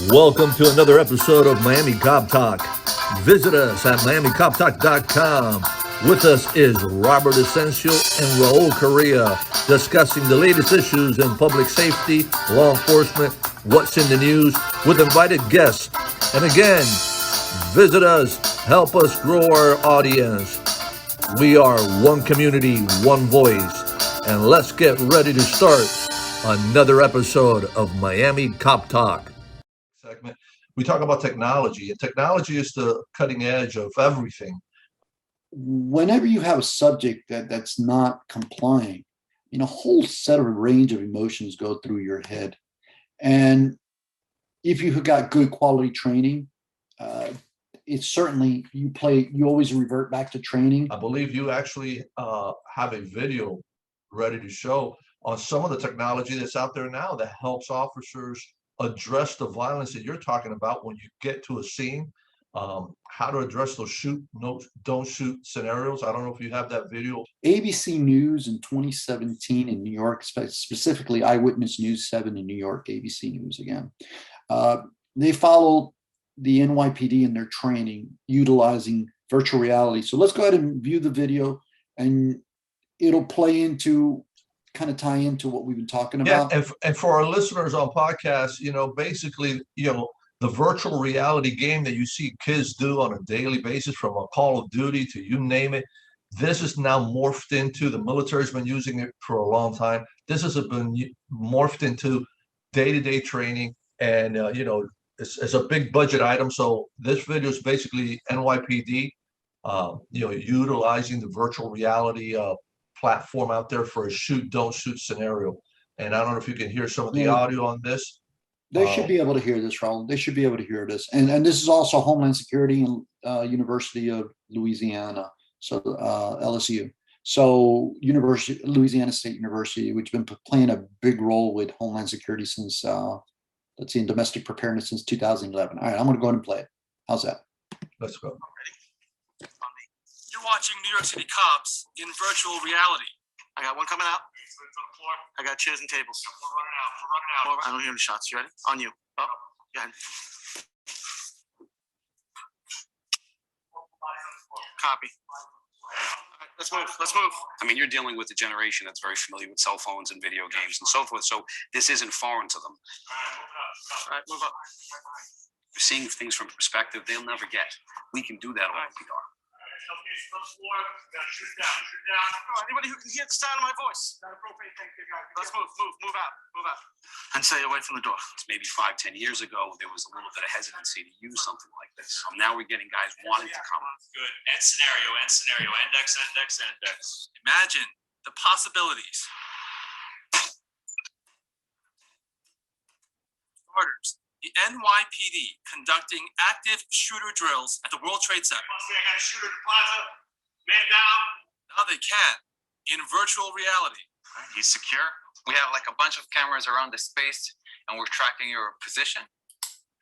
Welcome to another episode of Miami Cop Talk. Visit us at MiamiCopTalk.com. With us is Robert Asencio and Raul Correa discussing the latest issues in public safety, law enforcement, what's in the news with invited guests. And again, visit us, help us grow our audience. We are one community, one voice. And let's get ready to start another episode of Miami Cop Talk. Segment. We talk about technology, and technology is the cutting edge of everything. Whenever you have a subject that's not complying, a whole set of range of emotions go through your head. And if you have got good quality training, it's certainly you always revert back to training. I believe you actually have a video ready to show on some of the technology that's out there now that helps officers address the violence that you're talking about when you get to a scene. How to address those shoot, no, don't shoot scenarios. I don't know if you have that video. ABC News in 2017 in New York, specifically Eyewitness News 7 in New York, ABC News again. They followed the NYPD in their training utilizing virtual reality. So let's go ahead and view the video, and it'll play into kind of tie into what we've been talking about. Yeah, and for our listeners on podcasts, basically, the virtual reality game that you see kids do on a daily basis, from a Call of Duty to you name it, this is now morphed into, the military's been using it for a long time. This has been morphed into day-to-day training, and it's a big budget item. So this video is basically NYPD, utilizing the virtual reality platform out there for a shoot, don't shoot scenario. And I don't know if you can hear some of the audio on this. They should be able to hear this, Raul. They should be able to hear this. And this is also Homeland Security and University of Louisiana, so LSU. So Louisiana State University, which has been playing a big role with Homeland Security since, in domestic preparedness since 2011. All right, I'm going to go ahead and play it. How's that? Let's go. You're watching New York City Cops in virtual reality. I got one coming out. I got chairs and tables. We're running out. I don't hear any shots. You ready? On you. Up. Go ahead. Copy. All right, let's move. I mean, you're dealing with a generation that's very familiar with cell phones and video games and so forth, so this isn't foreign to them. All right, move up. You're seeing things from perspective they'll never get. We can do that all VR. Shoot down. Anybody who can hear the sound of my voice. Not appropriate thing. Let's move out. And stay away from the door. Maybe 5-10 years ago, there was a little bit of hesitancy to use something like this. So now we're getting guys wanting to come. Good. End scenario. Index. Imagine the possibilities. Starters. The NYPD conducting active shooter drills at the World Trade Center. I got a shooter at the plaza. Man down. Now they can, in virtual reality. He's secure. We have like a bunch of cameras around the space, and we're tracking your position.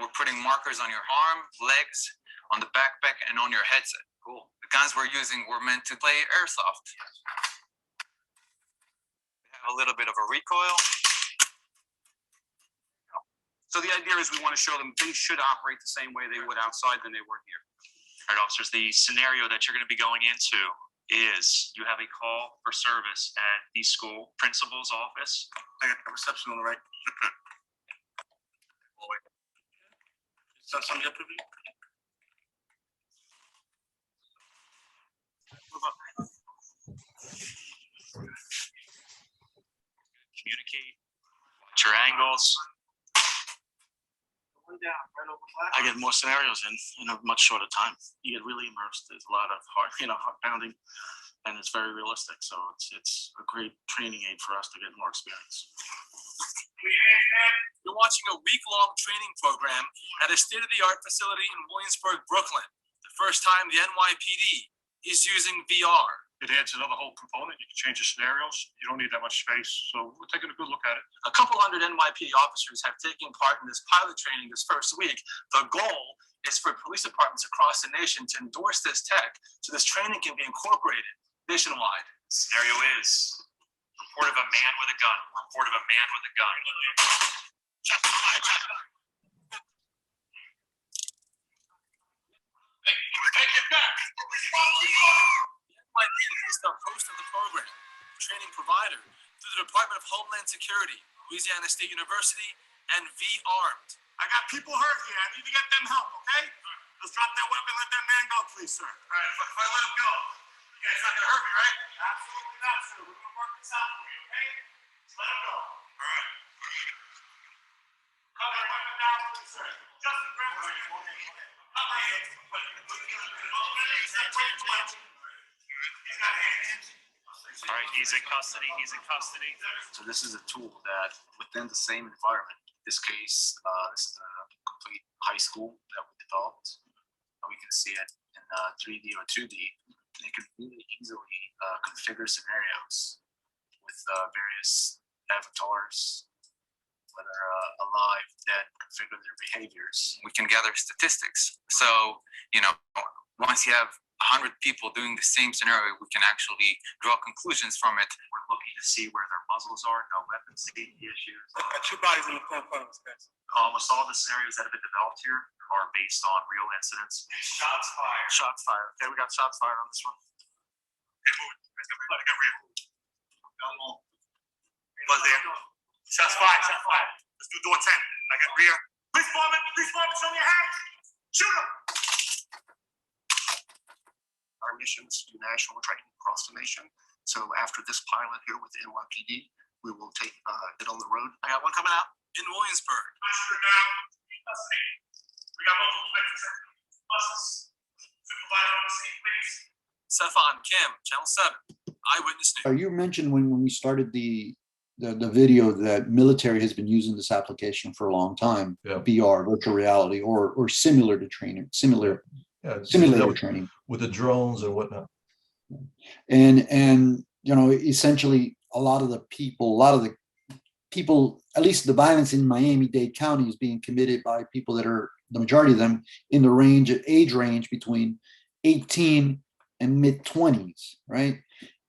We're putting markers on your arm, legs, on the backpack, and on your headset. Cool. The guns we're using were meant to play airsoft. We have a little bit of a recoil. So the idea is we want to show them things should operate the same way they would outside than they were here. All right, officers, the scenario that you're going to be going into is you have a call for service at the school principal's office. I got the reception on the right. Is that something up to me? Move up. Communicate, watch your angles. I get more scenarios in a much shorter time. You get really immersed. There's a lot of heart pounding, and it's very realistic. So it's a great training aid for us to get more experience. You're watching a week-long training program at a state-of-the-art facility in Williamsburg, Brooklyn. The first time the NYPD is using VR. It adds another whole component. You can change the scenarios. You don't need that much space. So we're taking a good look at it. A couple hundred NYPD officers have taken part in this pilot training this first week. The goal is for police departments across the nation to endorse this tech so this training can be incorporated nationwide. Scenario is report of a man with a gun. Homeland Security, Louisiana State University, and V Armed. I got people hurt here. I need to get them help, okay? Just drop that weapon, let that man go, please, sir. All right, if I let him go, you guys not gonna hurt me, right? Absolutely not, sir. We're gonna work this out for you, okay? Just let him go. All right. Cut that weapon down, please, sir. Justin, grab him. He's got hands. All right, he's in custody. He's in custody. So this is a tool that within the same environment, in this case, this is a complete high school that we developed. And we can see it in 3D or 2D. They can really easily configure scenarios with various avatars, whether alive, dead, configure their behaviors. We can gather statistics. So, once you have 100 people doing the same scenario, we can actually draw conclusions from it. We're looking to see where their muzzles are, no weapon safety issues. Got two bodies in the front of us, guys. Almost all the scenarios that have been developed here are based on real incidents. Shots fired. Shots fired. Okay, we got shots fired on this one. Hey, move it. I got rear. Down low. Buzz there. Shots fired. Shots fired. Let's do door 10. I got rear. Police department, show me your hands. Shoot him. Our mission is to do national training across the nation. So after this pilot here with the NYPD, we will take it on the road. I got one coming out in Williamsburg. Shoot down. Custody. We got multiple witnesses. Buses. Supervisor on the scene, please. Stefan Kim, Channel 7, Eyewitness News. You mentioned when we started the video that military has been using this application for a long time, Yeah. VR, virtual reality, or similar to training, simulator training with the drones and whatnot. And essentially a lot of the people, at least the violence in Miami-Dade County is being committed by people that are, the majority of them, in the age range between 18 and mid-20s, right?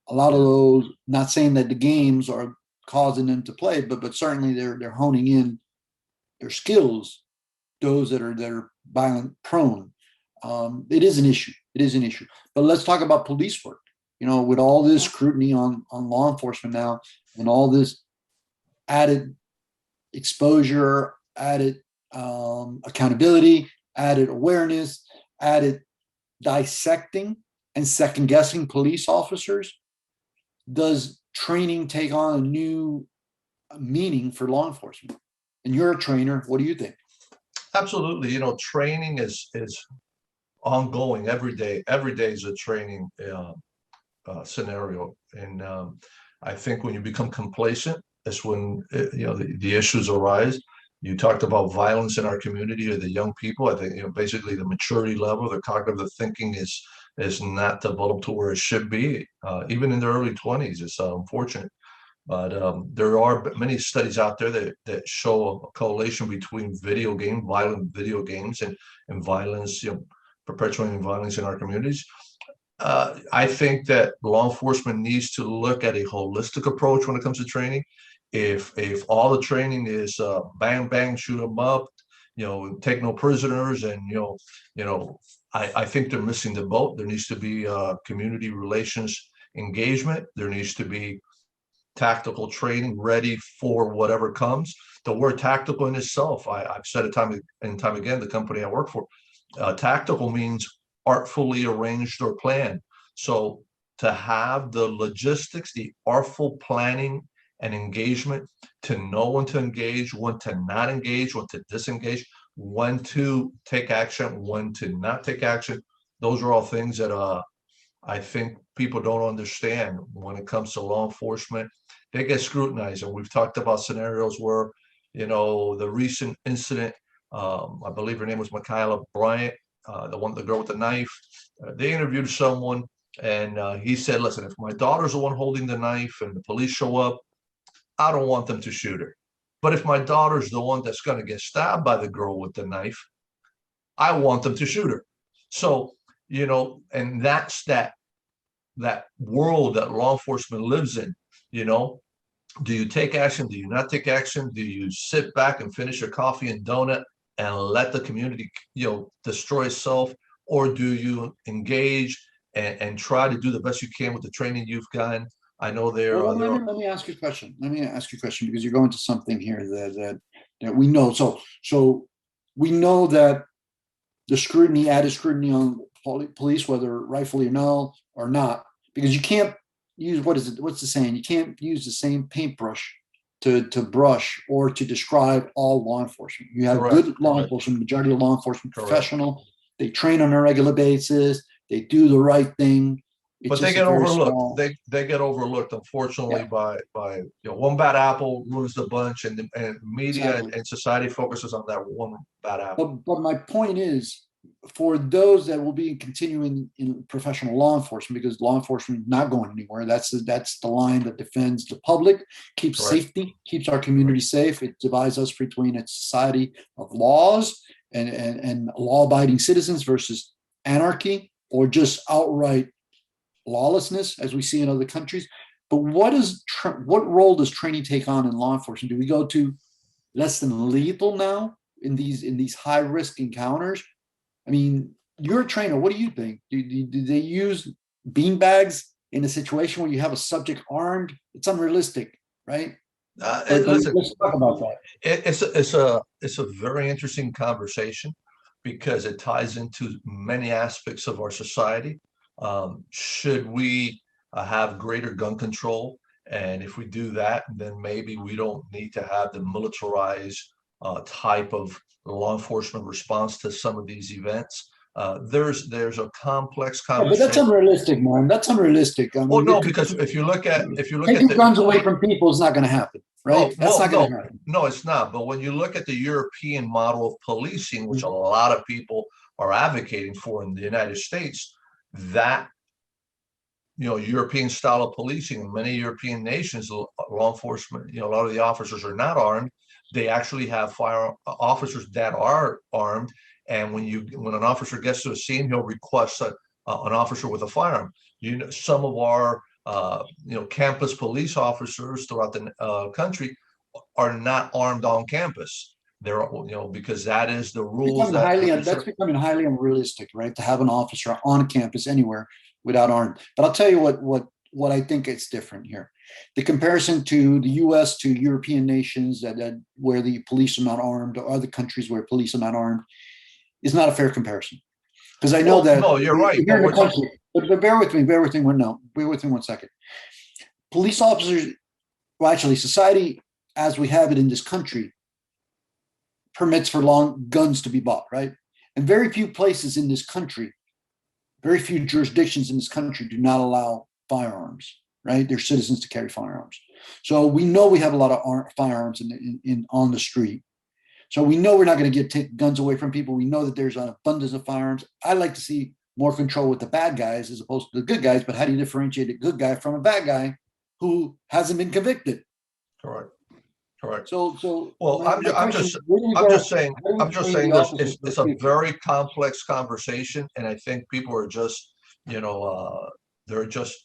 A lot of those, not saying that the games are causing them to play, but certainly they're honing in their skills, those that are violent prone. It is an issue. But let's talk about police work. With all this scrutiny on law enforcement now, and all this added exposure, added accountability, added awareness, added dissecting and second guessing police officers, does training take on a new meaning for law enforcement? And you're a trainer. What do you think? Absolutely. Training is ongoing every day. Every day is a training scenario. And I think when you become complacent, that's when the issues arise. You talked about violence in our community or the young people. I think basically the maturity level, the cognitive thinking is not developed to where it should be. Even in their early 20s, it's unfortunate. But there are many studies out there that show a correlation between violent video games and violence, perpetuating violence in our communities. I think that law enforcement needs to look at a holistic approach when it comes to training. If all the training is bang bang, shoot them up, take no prisoners, and I think they're missing the boat. There needs to be community relations engagement. There needs to be tactical training ready for whatever comes. The word tactical in itself, I've said it time and time again, the company I work for, tactical means artfully arranged or planned. So to have the logistics, the artful planning and engagement, to know when to engage, when to not engage, when to disengage, when to take action, when to not take action. Those are all things that I think people don't understand when it comes to law enforcement. They get scrutinized, and we've talked about scenarios where, the recent incident, I believe her name was Michaela Bryant, the girl with the knife. They interviewed someone, and he said, listen, if my daughter's the one holding the knife and the police show up, I don't want them to shoot her. But if my daughter's the one that's going to get stabbed by the girl with the knife, I want them to shoot her. So, and that's that world that law enforcement lives in. Do you take action? Do you not take action? Do you sit back and finish your coffee and donut and let the community, destroy itself? Or do you engage and try to do the best you can with the training you've gotten? I know they're, Well, let me ask you a question. Let me ask you a question because you're going to something here that we know. So we know that the scrutiny, added scrutiny on police, whether rightfully or no or not, because you can't use what's the saying? You can't use the same paintbrush to brush or to describe all law enforcement. You have Correct, good law correct. enforcement, majority of law enforcement Correct. professional. They train on a regular basis. They do the right thing. It's But they just a get very overlooked. small- They get overlooked, unfortunately, Yeah. by one bad apple ruins the bunch, and media Exactly. and society focuses on that one bad apple. But my point is, for those that will be continuing in professional law enforcement, because law enforcement is not going anywhere. That's the line that defends the public, keeps Correct. safety, keeps our community safe. It divides us between a society of laws and law-abiding citizens versus anarchy or just outright lawlessness, as we see in other countries. But what role does training take on in law enforcement? Do we go to less than lethal now in these high risk encounters? I mean, you're a trainer. What do you think? Do they use beanbags in a situation where you have a subject armed? It's unrealistic, right? But Listen, let's talk about that. it's a very interesting conversation because it ties into many aspects of our society. Should we have greater gun control? And if we do that, then maybe we don't need to have the militarized type of law enforcement response to some of these events. There's a complex Yeah, but that's conversation. unrealistic, man. That's unrealistic. I Well, mean, no, because if you look at taking the guns away from people is not going to happen, right? no, That's well, not going no, to happen. no, it's not. But when you look at the European model of policing, which a lot of people are advocating for in the United States, that European style of policing in many European nations, law enforcement, a lot of the officers are not armed. They actually have fire officers that are armed. And when an officer gets to a scene, he'll request an officer with a firearm. Some of our campus police officers throughout the country are not armed on campus. They're because that is the rules That's becoming highly unrealistic, right? To have an officer on campus anywhere without armed. But I'll tell you what I think is different here. The comparison to the U.S. to European nations that where the police are not armed, or other countries where police are not armed, is not a fair comparison. Because I know that no, you're right. here in the country, but bear with me bear with me 1 second. Police officers, well, actually, society as we have it in this country permits for long guns to be bought, right? And very few places in this country, very few jurisdictions in this country do not allow firearms, right? They're citizens to carry firearms. So we know we have a lot of firearms in on the street. So we know we're not going to take guns away from people. We know that there's an abundance of firearms. I like to see more control with the bad guys as opposed to the good guys. But how do you differentiate a good guy from a bad guy who hasn't been convicted? Correct. Correct. So well, I'm just saying it's a very complex conversation, and I think people are just they're just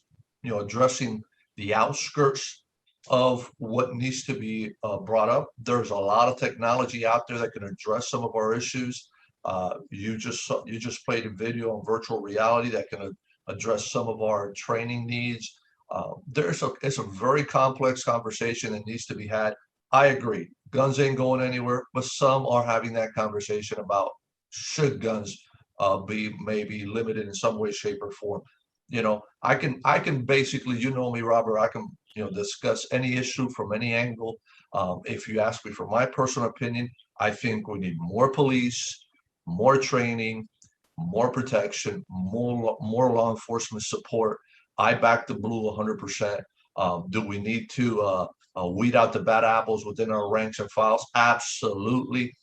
addressing the outskirts of what needs to be brought up. There's a lot of technology out there that can address some of our issues. You just played a video on virtual reality that can address some of our training needs. It's a very complex conversation that needs to be had. I agree. Guns ain't going anywhere, but some are having that conversation about should guns be maybe limited in some way, shape, or form. I can basically, me, Robert, I can discuss any issue from any angle. If you ask me for my personal opinion, I think we need more police, more training, more protection, more law enforcement support. I back the blue 100%. Do we need to weed out the bad apples within our ranks and files? Absolutely.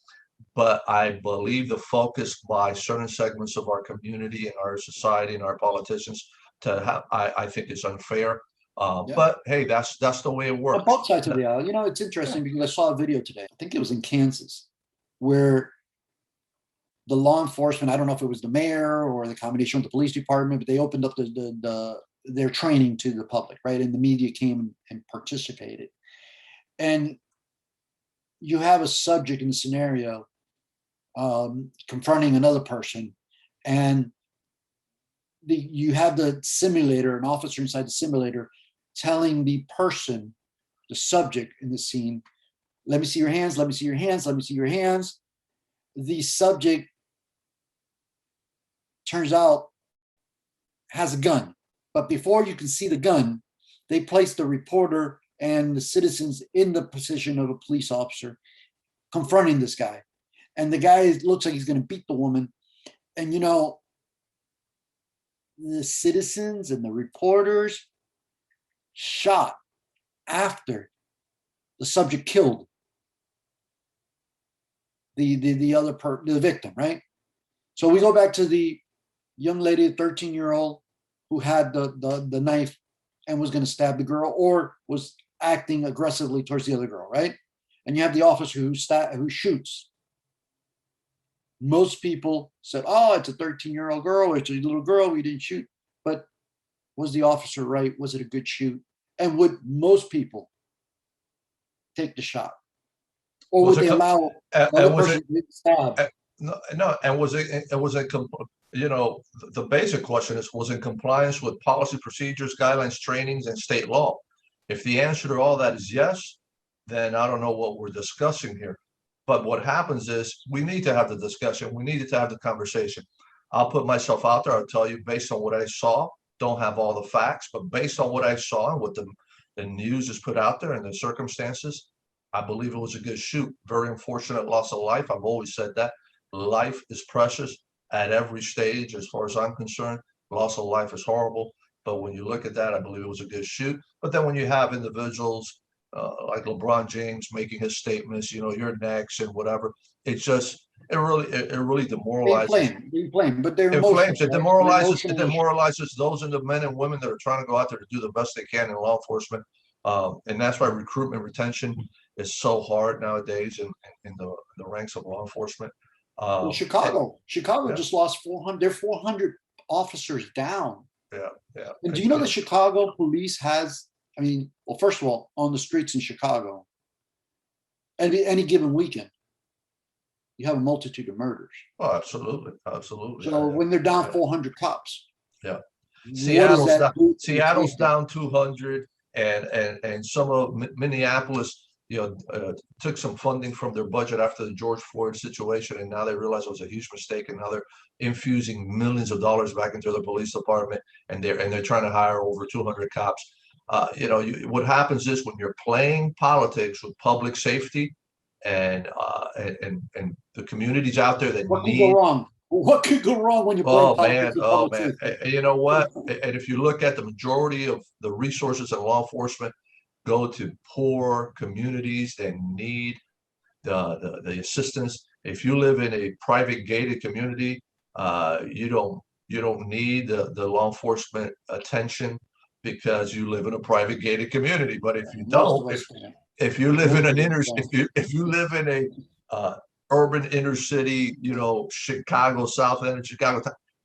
But I believe the focus by certain segments of our community and our society and our politicians I think it's unfair. But hey, that's the way it works. Both sides of the aisle. It's interesting because I saw a video today. I think it was in Kansas, where the law enforcement, I don't know if it was the mayor or the combination with the police department, but they opened up their training to the public, right? And the media came and participated. And you have a subject in the scenario confronting another person, and you have the simulator, an officer inside the simulator, telling the person, the subject in the scene, let me see your hands, let me see your hands, let me see your hands. The subject turns out has a gun. But before you can see the gun, they place the reporter and the citizens in the position of a police officer confronting this guy. And the guy looks like he's going to beat the woman. And, you know, the citizens and the reporters shot after the subject killed the victim, right? So we go back to the young lady, 13-year-old, who had the knife and was going to stab the girl or was acting aggressively towards the other girl, right? And you have the officer who shoots. Most people said, oh, it's a 13-year-old girl, it's a little girl, we didn't shoot. But was the officer right? Was it a good shoot? And would most people take the shot? Or would they allow another person to get stabbed? No, and was it you know, the basic question is, was in compliance with policy, procedures, guidelines, trainings, and state law? If the answer to all that is yes, then I don't know what we're discussing here. But what happens is we need to have the discussion. We needed to have the conversation. I'll put myself out there. I'll tell you based on what I saw, don't have all the facts, but based on what I saw and what the news is put out there and the circumstances, I believe it was a good shoot. Very unfortunate loss of life. I've always said that. Life is precious at every stage, as far as I'm concerned. Loss of life is horrible. But when you look at that, I believe it was a good shoot. But then when you have individuals like LeBron James making his statements, you know, you're next and whatever, it really demoralizes. They blame, but they're Inflames, it demoralizes, right? those and the men and women that are trying to go out there to do the best they can in law enforcement. And that's why recruitment retention is so hard nowadays in the ranks of law enforcement. Well, Chicago just lost 400. They're 400 officers down. Yeah. And do you know the Chicago police has? I mean, well, first of all, on the streets in Chicago, any given weekend, you have a multitude of murders. Oh, absolutely. So when they're down 400 cops, yeah, Seattle's down 200, and some of Minneapolis, you know, took some funding from their budget after the George Floyd situation, and now they realize it was a huge mistake, and now they're infusing millions of dollars back into the police department, and they're trying to hire over 200 cops. You know, what happens is when you're playing politics with public safety and the communities out there that what could go wrong? What could go wrong when you play politics with public safety? And you know what? And if you look at the majority of the resources in law enforcement, go to poor communities that need the assistance. If you live in a private gated community, you don't need the law enforcement attention because you live in a private gated community. But if you don't, if you live in an if you live in a urban inner city, you know, Chicago, South End of Chicago,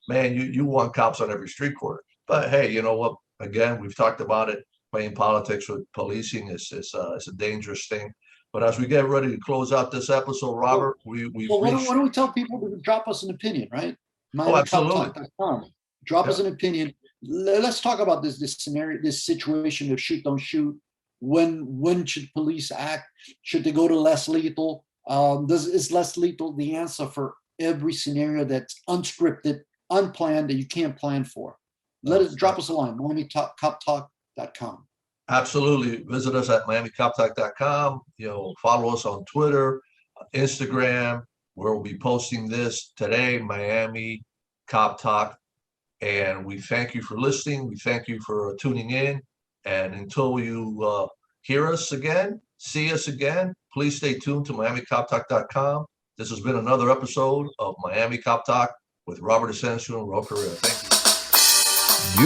man, you want cops on every street corner. But hey, you know what? Again, we've talked about it. Playing politics with policing is a dangerous thing. But as we get ready to close out this episode, Robert, why don't we tell people to drop us an opinion, right? Absolutely. Drop us an opinion. Let's talk about this scenario, this situation of shoot, don't shoot. When should police act? Should they go to less lethal? Is less lethal the answer for every scenario that's unscripted, unplanned, that you can't plan for? Drop us a line, MiamiCopTalk.com. Absolutely. Visit us at MiamiCopTalk.com. You know, follow us on Twitter, Instagram, where we'll be posting this today, Miami Cop Talk. And we thank you for listening. We thank you for tuning in. And until you hear us again, see us again, please stay tuned to MiamiCopTalk.com. This has been another episode of Miami Cop Talk with Robert Asencio and Raul Correa. Thank you.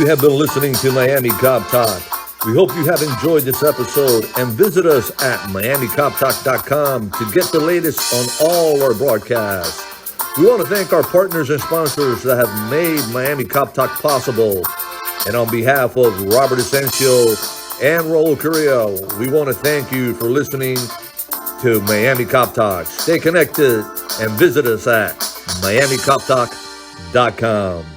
You have been listening to Miami Cop Talk. We hope you have enjoyed this episode, and visit us at MiamiCopTalk.com to get the latest on all our broadcasts. We want to thank our partners and sponsors that have made Miami Cop Talk possible. And on behalf of Robert Asencio and Raul Correa, we want to thank you for listening to Miami Cop Talk. Stay connected and visit us at MiamiCopTalk.com.